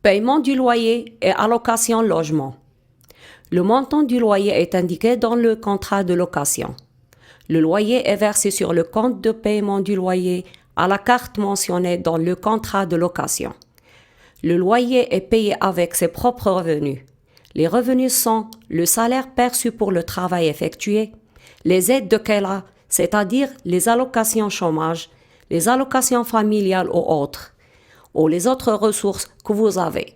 Paiement du loyer et allocation logement. Le montant du loyer est indiqué dans le contrat de location. Le loyer est versé sur le compte de paiement du loyer à la carte mentionnée dans le contrat de location. Le loyer est payé avec ses propres revenus. Les revenus sont le salaire perçu pour le travail effectué, les aides de KELA, c'est-à-dire les allocations chômage, les allocations familiales ou autres, ou les autres ressources que vous avez.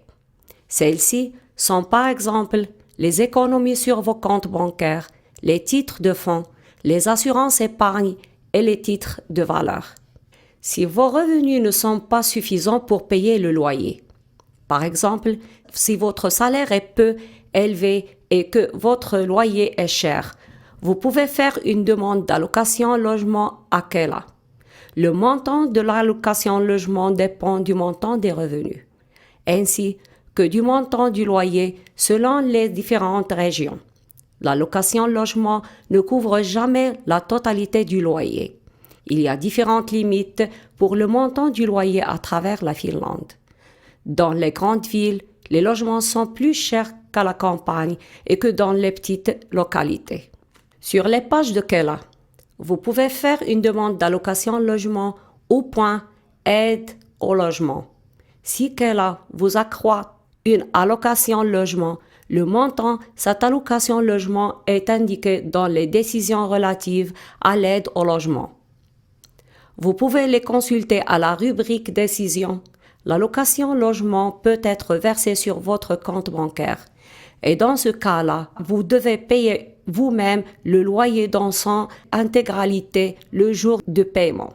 Celles-ci sont par exemple les économies sur vos comptes bancaires, les titres de fonds, les assurances épargne et les titres de valeur. Si vos revenus ne sont pas suffisants pour payer le loyer, par exemple, si votre salaire est peu élevé et que votre loyer est cher, vous pouvez faire une demande d'allocation logement à KELA. Le montant de l'allocation logement dépend du montant des revenus, ainsi que du montant du loyer selon les différentes régions. L'allocation logement ne couvre jamais la totalité du loyer. Il y a différentes limites pour le montant du loyer à travers la Finlande. Dans les grandes villes, les logements sont plus chers qu'à la campagne et que dans les petites localités. Sur les pages de KELA, vous pouvez faire une demande d'allocation logement au point aide au logement. Si KELA vous accroît une allocation logement, le montant de cette allocation logement est indiqué dans les décisions relatives à l'aide au logement. Vous pouvez les consulter à la rubrique décision. L'allocation logement peut être versée sur votre compte bancaire. Et dans ce cas-là, vous devez payer vous-même le loyer dans son intégralité le jour de paiement.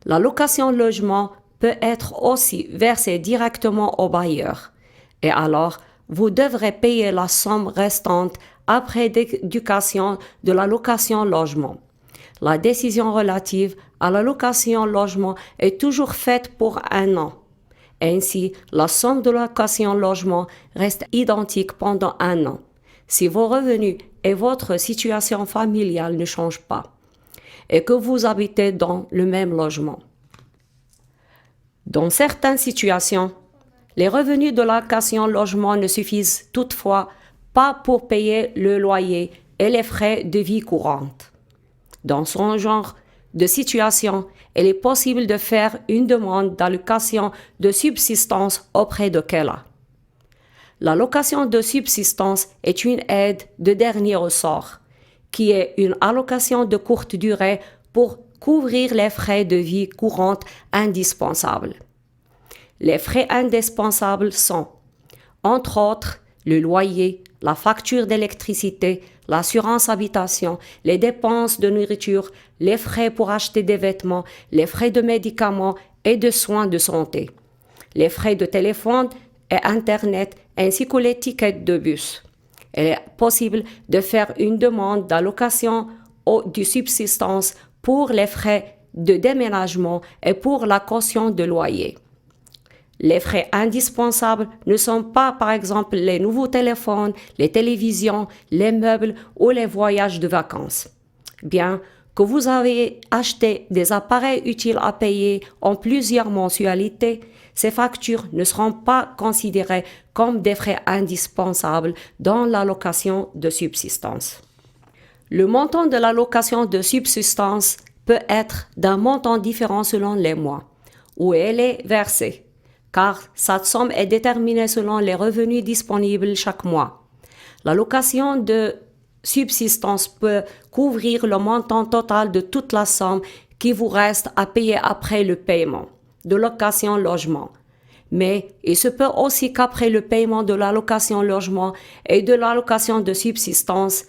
L'allocation logement peut être aussi versée directement au bailleur. Et alors, vous devrez payer la somme restante après déduction de l'allocation logement. La décision relative à l'allocation logement est toujours faite pour un an. Ainsi, la somme de l'allocation logement reste identique pendant un an, si vos revenus et votre situation familiale ne changent pas, et que vous habitez dans le même logement. Dans certaines situations, les revenus de l'allocation logement ne suffisent toutefois pas pour payer le loyer et les frais de vie courante. Dans ce genre de situation, il est possible de faire une demande d'allocation de subsistance auprès de KELA. L'allocation de subsistance est une aide de dernier ressort, qui est une allocation de courte durée pour couvrir les frais de vie courante indispensables. Les frais indispensables sont, entre autres, le loyer, la facture d'électricité, l'assurance habitation, les dépenses de nourriture, les frais pour acheter des vêtements, les frais de médicaments et de soins de santé, les frais de téléphone et Internet ainsi que les tickets de bus. Il est possible de faire une demande d'allocation de subsistance pour les frais de déménagement et pour la caution de loyer. Les frais indispensables ne sont pas, par exemple, les nouveaux téléphones, les télévisions, les meubles ou les voyages de vacances. Bien que vous avez acheté des appareils utiles à payer en plusieurs mensualités, ces factures ne seront pas considérées comme des frais indispensables dans l'allocation de subsistance. Le montant de l'allocation de subsistance peut être d'un montant différent selon les mois où elle est versée, car cette somme est déterminée selon les revenus disponibles chaque mois. L'allocation de subsistance peut couvrir le montant total de toute la somme qui vous reste à payer après le paiement de location logement. Mais il se peut aussi qu'après le paiement de l'allocation logement et de l'allocation de subsistance,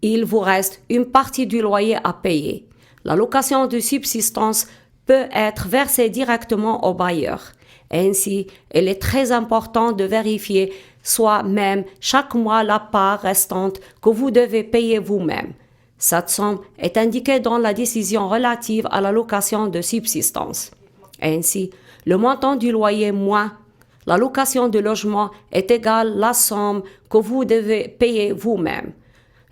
il vous reste une partie du loyer à payer. L'allocation de subsistance peut être versée directement au bailleur. Ainsi, il est très important de vérifier soi-même chaque mois la part restante que vous devez payer vous-même. Cette somme est indiquée dans la décision relative à l'allocation de subsistance. Ainsi, le montant du loyer moins l'allocation de logement est égal à la somme que vous devez payer vous-même.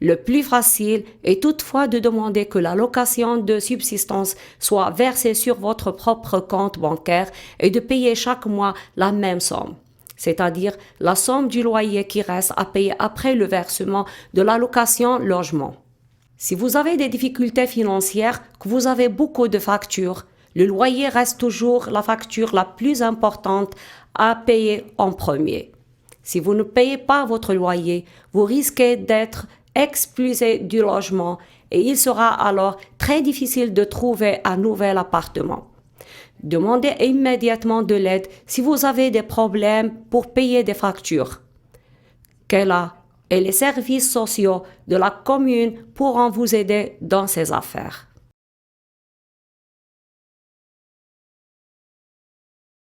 Le plus facile est toutefois de demander que l'allocation de subsistance soit versée sur votre propre compte bancaire et de payer chaque mois la même somme. c'est-à-dire la somme du loyer qui reste à payer après le versement de l'allocation logement. Si vous avez des difficultés financières, que vous avez beaucoup de factures, le loyer reste toujours la facture la plus importante à payer en premier. Si vous ne payez pas votre loyer, vous risquez d'être expulsé du logement et il sera alors très difficile de trouver un nouvel appartement. Demandez immédiatement de l'aide si vous avez des problèmes pour payer des factures. Kela et les services sociaux de la commune pourront vous aider dans ces affaires.